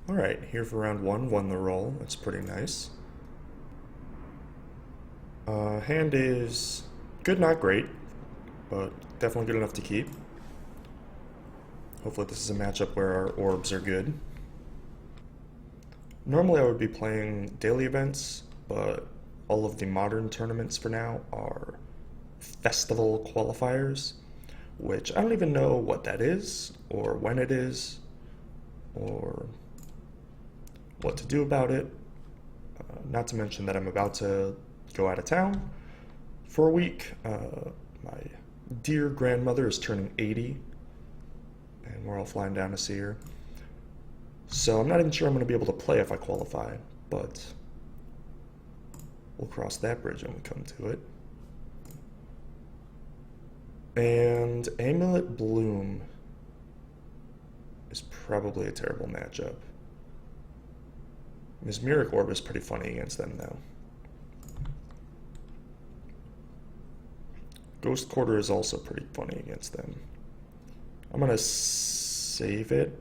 Alright, here for round one, won the roll. That's pretty nice. Hand is good, not great, but definitely good enough to keep. Hopefully this is a matchup where our orbs are good. Normally I would be playing daily events, but all of the modern tournaments for now are festival qualifiers, which I don't even know what that is, or when it is, or what to do about it. Not to mention that I'm about to go out of town for a week. My dear grandmother is turning 80, and we're all flying down to see her. So I'm not even sure I'm going to be able to play if I qualify, but we'll cross that bridge when we come to it. And Amulet Bloom is probably a terrible matchup. Mesmeric Orb is pretty funny against them, though. Ghost Quarter is also pretty funny against them. I'm going to save it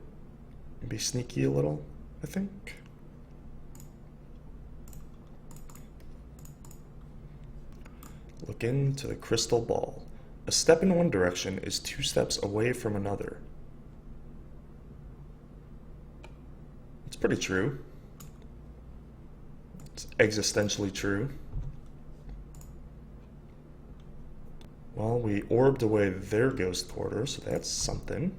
and be sneaky a little, I think. Look into the crystal ball. A step in one direction is 2 steps away from another. It's pretty true. It's existentially true. Well, we orbed away their ghost quarter, so that's something.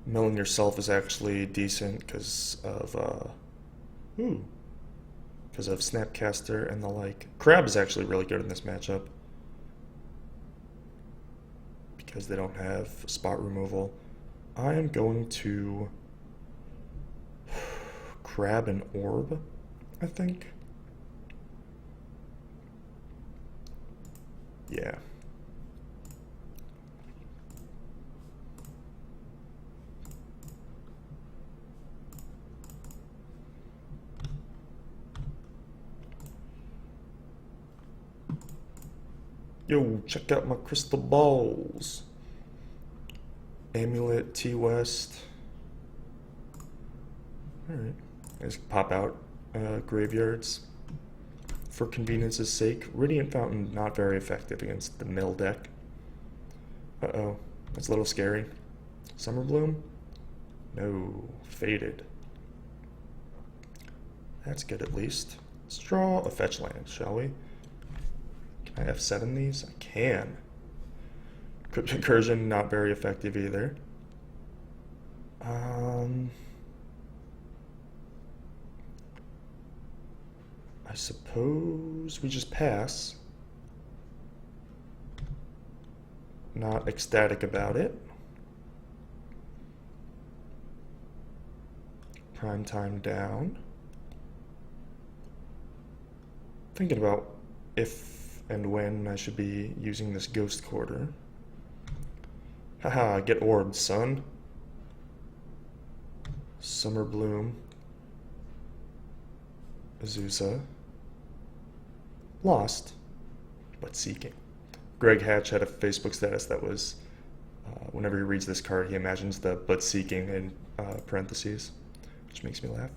Milling yourself is actually decent because of Snapcaster and the like. Crab is actually really good in this matchup because they don't have spot removal. I am going to Crab and Orb, I think. Yeah. Yo, check out my crystal balls. Amulet, T-West. Alright. Let's pop out graveyards. For convenience's sake, Radiant Fountain not very effective against the mill deck. Uh-oh. That's a little scary. Summer Bloom? No. Faded. That's good at least. Let's draw a fetch land, shall we? Can I F7 these? I can. Crypt Incursion, not very effective either. I suppose we just pass. Not ecstatic about it. Prime time down. Thinking about if and when I should be using this Ghost Quarter. Haha, get orbed, son. Summer Bloom. Azusa. Lost, but seeking. Greg Hatch had a Facebook status that was, whenever he reads this card, he imagines the but seeking in parentheses, which makes me laugh.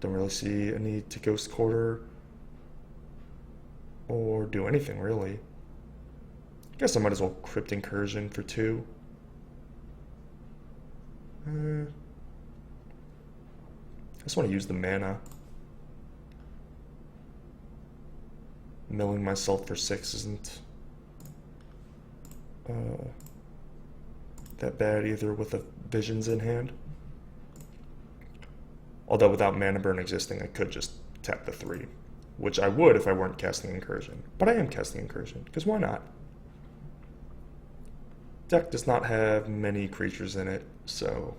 Don't really see a need to Ghost Quarter or do anything, really. Guess I might as well Crypt Incursion for 2. I just want to use the mana. Milling myself for 6 isn't that bad either with the visions in hand. Although without mana burn existing, I could just tap the 3, which I would if I weren't casting Incursion. But I am casting Incursion, because why not? Deck does not have many creatures in it, so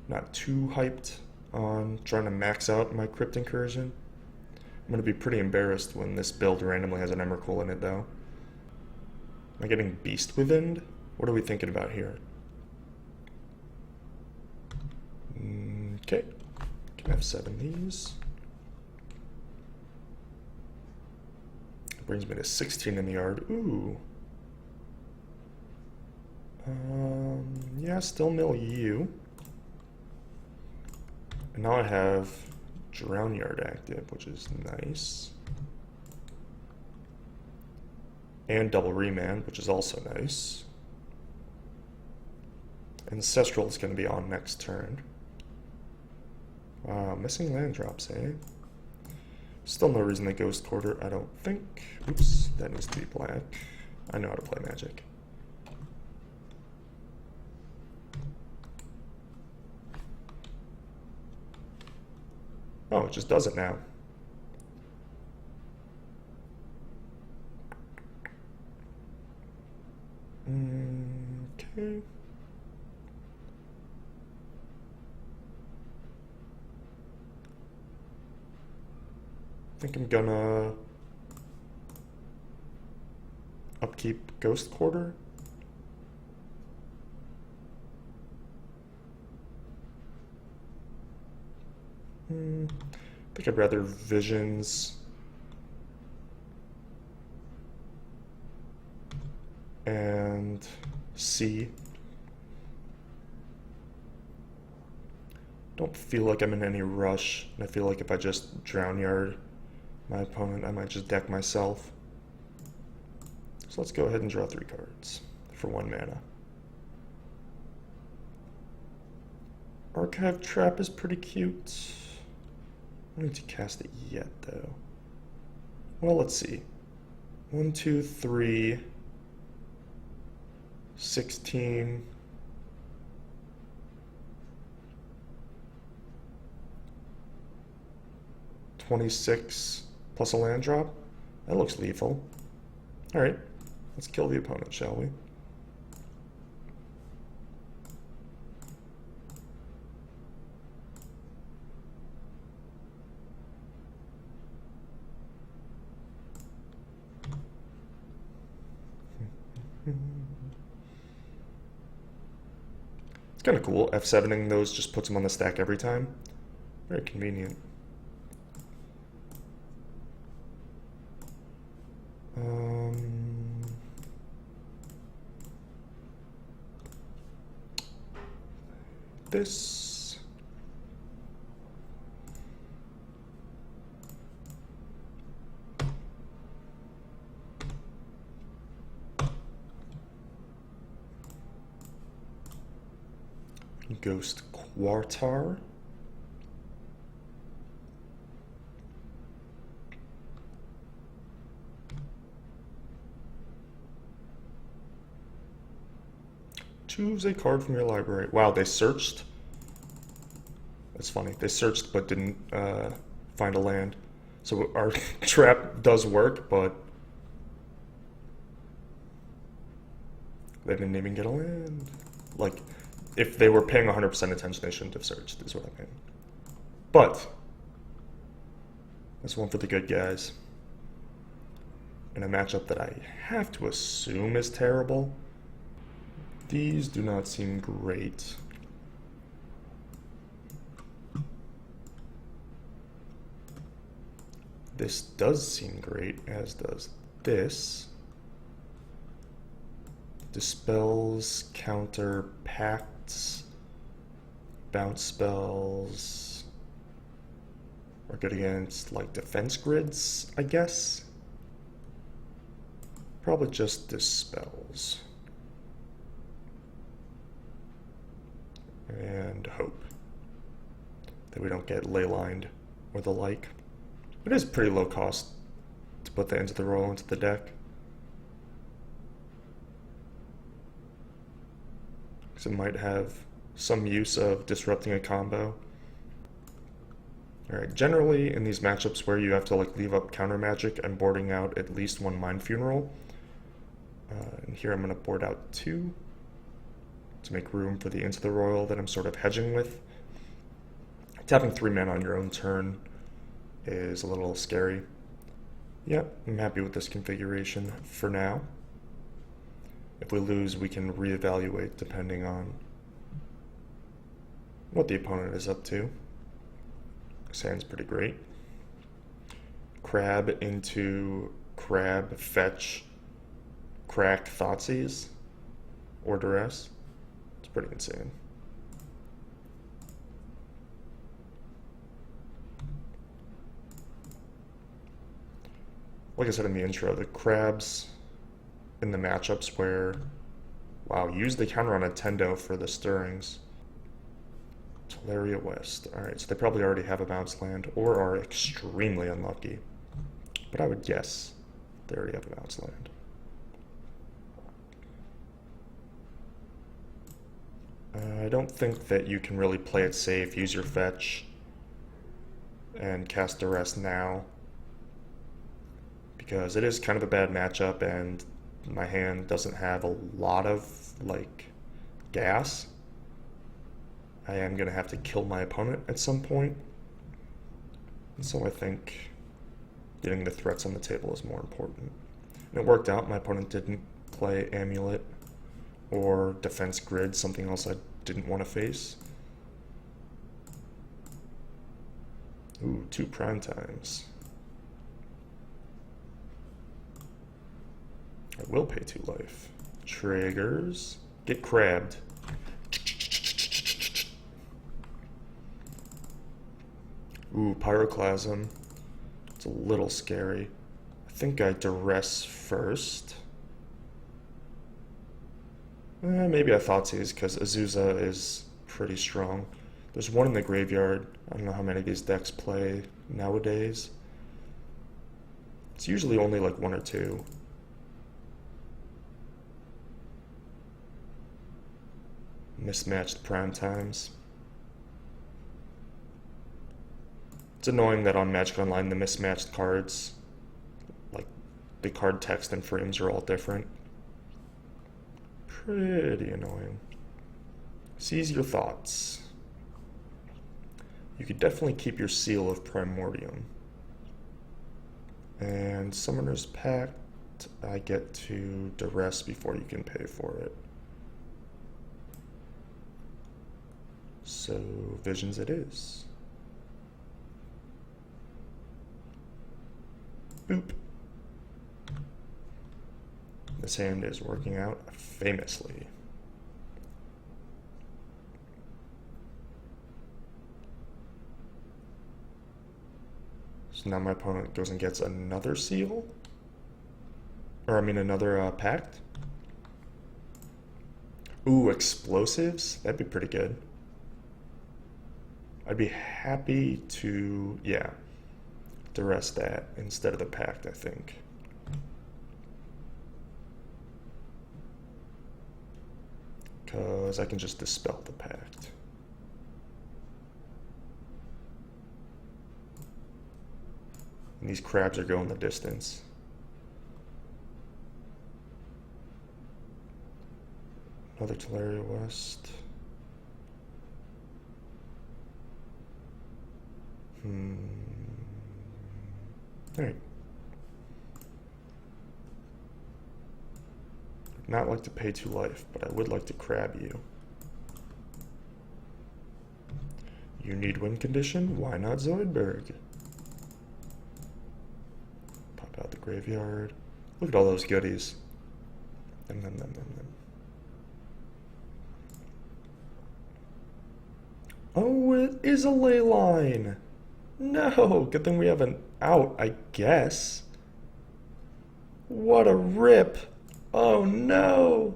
not too hyped on trying to max out my Crypt Incursion. I'm going to be pretty embarrassed when this build randomly has an Emrakul in it, though. Am I getting Beast Within? What are we thinking about here? Okay. Can F7 these. Brings me to 16 in the yard. Ooh. Yeah, still mill you. And now I have Drown Yard active, which is nice. And double remand, which is also nice. Ancestral is going to be on next turn. Wow, missing land drops, eh? Still no reason to Ghost Quarter, I don't think. Oops, that needs to be black. I know how to play Magic. Oh, it just does it now. Okay. I think I'm gonna upkeep Ghost Quarter. I think I'd rather Visions and C. Don't feel like I'm in any rush, and I feel like if I just Drown Yard my opponent, I might just deck myself. So let's go ahead and draw 3 cards for 1 mana. Archive Trap is pretty cute. I don't need to cast it yet, though. Well, let's see. 1, 2, 3, 16. $26 plus a land drop. That looks lethal. Alright, let's kill the opponent, shall we? It's kind of cool. F7ing those just puts them on the stack every time. Very convenient. This. Ghost Quartar. Choose a card from your library. Wow, they searched. That's funny. They searched but didn't find a land. So our trap does work, but they didn't even get a land. Like, if they were paying 100% attention, they shouldn't have searched, is what I mean. But that's one for the good guys. In a matchup that I have to assume is terrible. These do not seem great. This does seem great, as does this. Dispels, counter, pacts, bounce spells are good against like defense grids, I guess. Probably just dispels. And hope that we don't get ley lined or the like. It is pretty low cost to put that into the roll into the deck. Because it might have some use of disrupting a combo. Alright, generally in these matchups where you have to like leave up counter magic, I'm boarding out at least 1 Mind Funeral. And here I'm going to board out 2 to make room for the Into the Royal that I'm sort of hedging with. Tapping 3 mana on your own turn is a little scary. Yep, I'm happy with this configuration for now. If we lose, we can reevaluate depending on what the opponent is up to. This hand's pretty great. Crab into crab, fetch, crack Thoughtseize, or duress. It's pretty insane. Like I said in the intro, the crabs in the matchups where, wow, use the counter on a Tendo for the stirrings. Teleria West. Alright, so they probably already have a bounce land or are extremely unlucky. But I would guess they already have a bounce land. I don't think that you can really play it safe, use your fetch, and cast Duress now. Because it is kind of a bad matchup and my hand doesn't have a lot of, like, gas. I am going to have to kill my opponent at some point. And so I think getting the threats on the table is more important. And it worked out. My opponent didn't play Amulet or Defense Grid, something else I didn't want to face. Ooh, 2 prime times. I will pay 2 life. Triggers. Get crabbed. Ooh, Pyroclasm. It's a little scary. I think I duress first. Maybe I Thoughtseize because Azusa is pretty strong. There's one in the graveyard. I don't know how many of these decks play nowadays. It's usually only like 1 or 2. Mismatched prime times. It's annoying that on Magic Online the mismatched cards, like the card text and frames, are all different. Pretty annoying. Seize your thoughts. You could definitely keep your Seal of Primordium. And Summoner's Pact, I get to duress before you can pay for it. So, Visions it is. Boop. This hand is working out famously. So now my opponent goes and gets another seal? Or I mean another pact? Ooh, explosives? That'd be pretty good. I'd be happy to, yeah, duress that instead of the pact, I think. Because I can just dispel the pact. And these crabs are going the distance. Another Teleria West. Alright. I'd not like to pay 2 life, but I would like to crab you. You need win condition? Why not Zoidberg? Pop out the graveyard. Look at all those goodies. Them. Oh, it is a ley line! No! Good thing we have an out, I guess. What a rip! Oh no!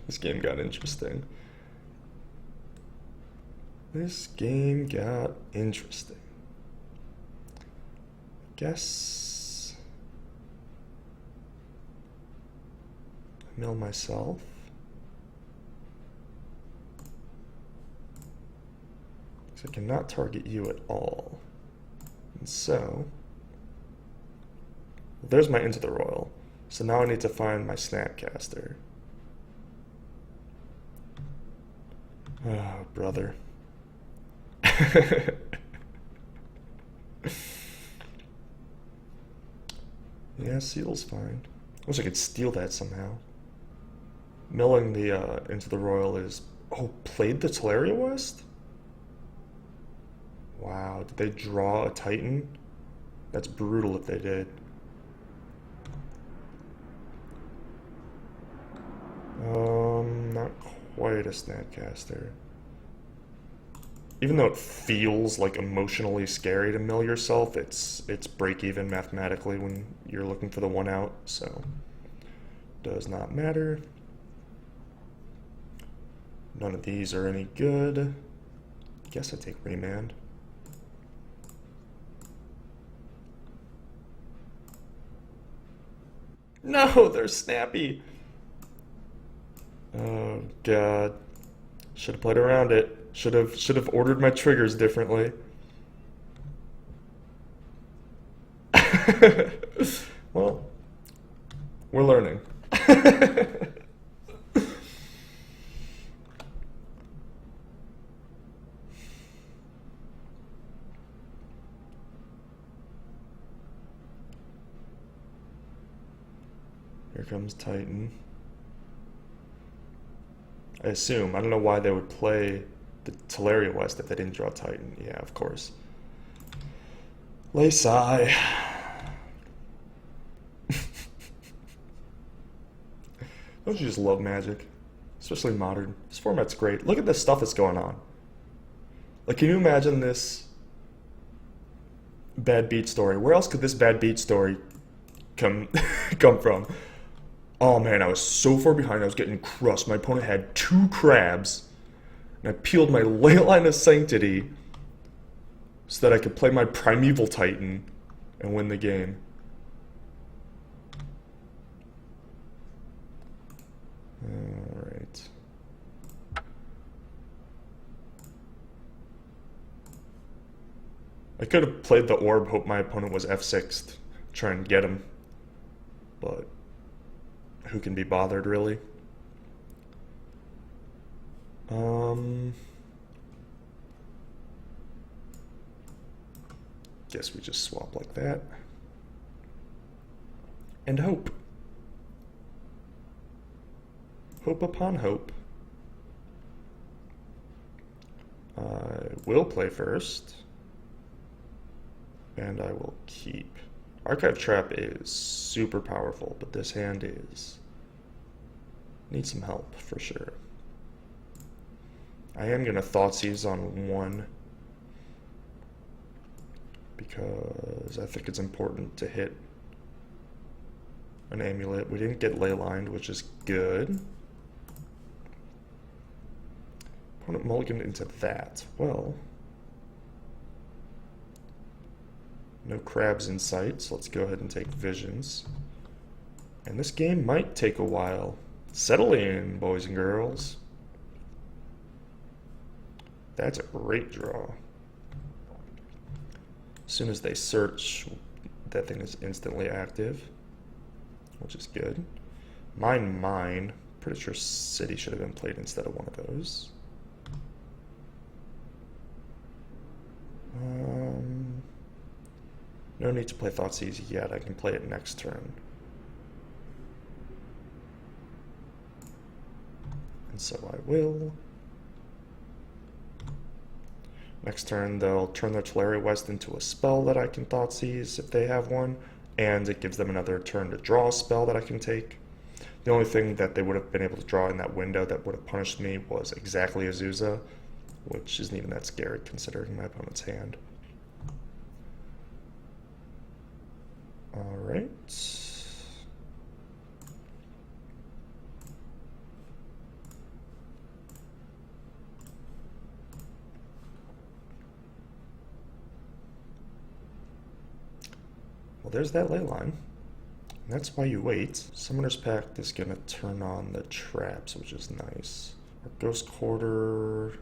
This game got interesting. This game got interesting. Guess I mill myself. So I cannot target you at all. And so there's my Into the Royal. So now I need to find my Snapcaster. Oh, brother. Yeah, Seal's fine. I wish I could steal that somehow. Milling the into the Royal is... Oh, played the Teleria West? Wow, did they draw a Titan? That's brutal if they did. Not quite a Snapcaster. Even though it feels like emotionally scary to mill yourself, it's break even mathematically when you're looking for the one out, so does not matter. None of these are any good. Guess I take remand. No, they're snappy. Oh god. Should have played around it. Should have ordered my triggers differently. Well, we're learning. Here comes Titan. I assume. I don't know why they would play the Teleria West if they didn't draw Titan. Yeah, of course. Lay sigh. Don't you just love Magic? Especially Modern. This format's great. Look at the stuff that's going on. Like, can you imagine this bad beat story? Where else could this bad beat story come from? Oh man, I was so far behind, I was getting crushed. My opponent had 2 crabs, and I peeled my Leyline of Sanctity so that I could play my Primeval Titan and win the game. Alright. I could have played the Orb, hope my opponent was F6'd, try and get him, but who can be bothered, really? Guess we just swap like that. And hope. Hope upon hope. I will play first. And I will keep. Archive Trap is super powerful, but this hand is... needs some help, for sure. I am going to Thoughtseize on 1. Because I think it's important to hit an amulet. We didn't get Leylined, which is good. Opponent mulliganed into that. Well... no crabs in sight, so let's go ahead and take Visions. And this game might take a while. Settle in, boys and girls. That's a great draw. As soon as they search, that thing is instantly active, which is good. Mine. Pretty sure City should have been played instead of one of those. No need to play Thoughtseize yet. I can play it next turn. And so I will. Next turn, they'll turn their Teleria West into a spell that I can Thoughtseize if they have one, and it gives them another turn to draw a spell that I can take. The only thing that they would have been able to draw in that window that would have punished me was exactly Azusa, which isn't even that scary considering my opponent's hand. Alright. Well, there's that Leyline. That's why you wait. Summoner's Pact is going to turn on the traps, which is nice. Our Ghost Quarter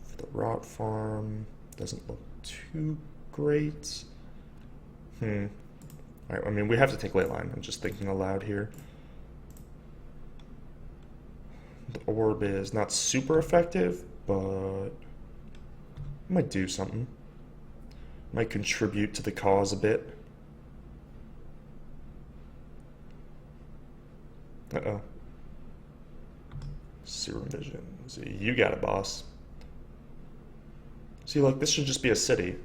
for the Rot Farm doesn't look too great. Alright, I mean, we have to take Leyline. I'm just thinking aloud here. The Orb is not super effective, but it might do something. Might contribute to the cause a bit. Uh-oh. Serum Visions. You got it, boss. See, like, this should just be a city.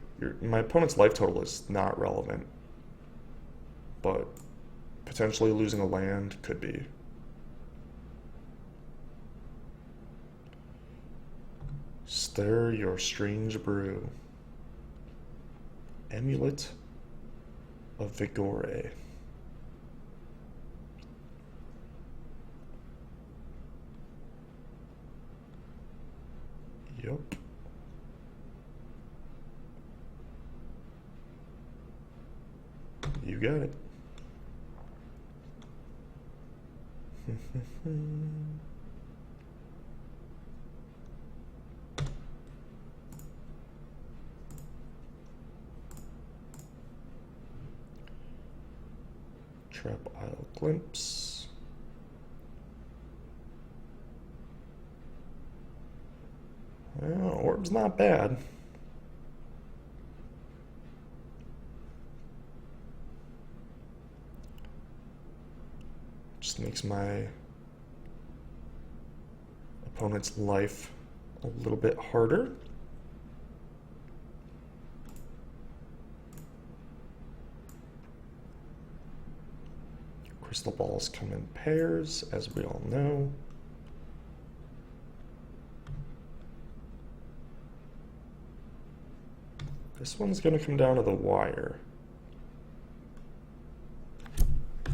My opponent's life total is not relevant. But potentially losing a land could be. Stir your strange brew. Amulet of Vigore. Yup. You got it. Trap Isle Glimpse. Well, orb's not bad. Just makes my opponent's life a little bit harder. Crystal balls come in pairs, as we all know. This one's going to come down to the wire.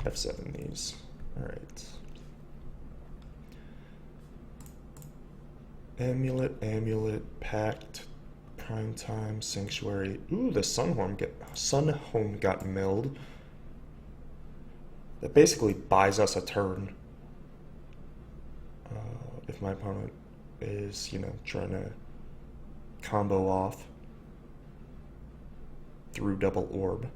F7 these. Alright. Amulet, Pact, Primetime, Sanctuary. Ooh, the Sunhome got milled. That basically buys us a turn. If my opponent is, trying to combo off through double orb.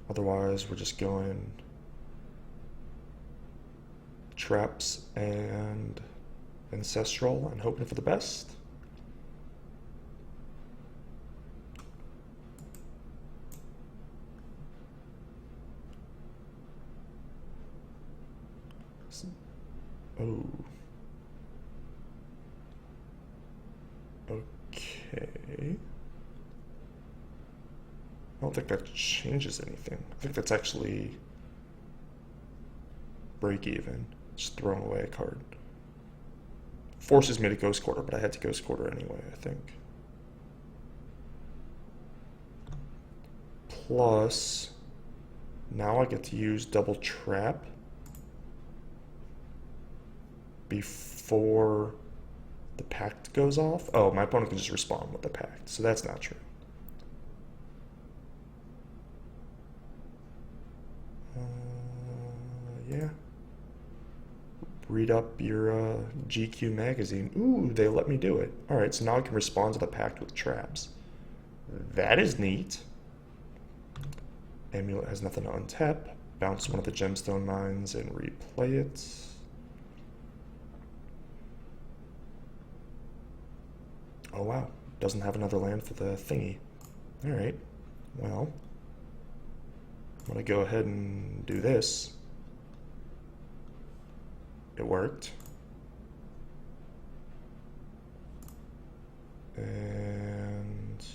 Otherwise, we're just going traps and ancestral and hoping for the best. Oh. Okay. I don't think that changes anything. I think that's actually break even. Just throwing away a card. Forces me to Ghost Quarter, but I had to Ghost Quarter anyway, I think. Plus, now I get to use double trap before the pact goes off. Oh, my opponent can just respond with the pact, so that's not true. Yeah. Read up your GQ magazine. Ooh, they let me do it. Alright, so now I can respond to the pact with traps. That is neat. Amulet has nothing to untap. Bounce one of the gemstone mines and replay it. Oh wow, doesn't have another land for the thingy. Alright, well, I'm gonna go ahead and do this. It worked. And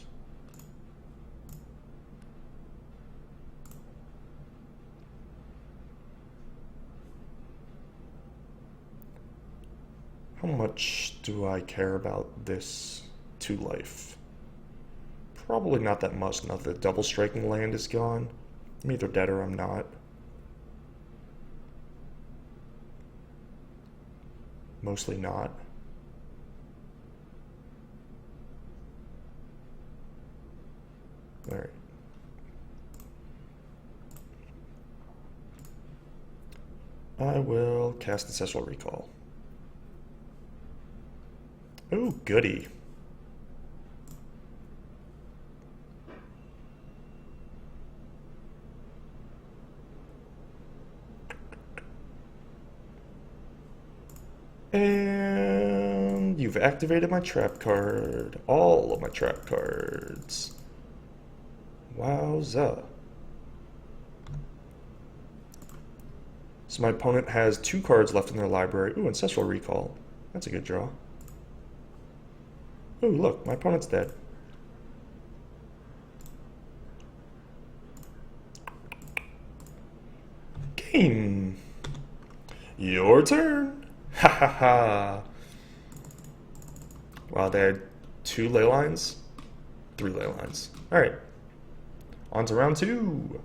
how much do I care about this 2 life? Probably not that much now that the double striking land is gone. I'm either dead or I'm not. Mostly not. Alright. I will cast Ancestral Recall. Ooh, goody. And you've activated my trap card. All of my trap cards. Wowza. So my opponent has 2 cards left in their library. Ooh, Ancestral Recall. That's a good draw. Ooh, look, my opponent's dead. Game. Your turn. Ha ha ha. Wow, they had 2 ley lines? 3 ley lines. Alright. On to round 2.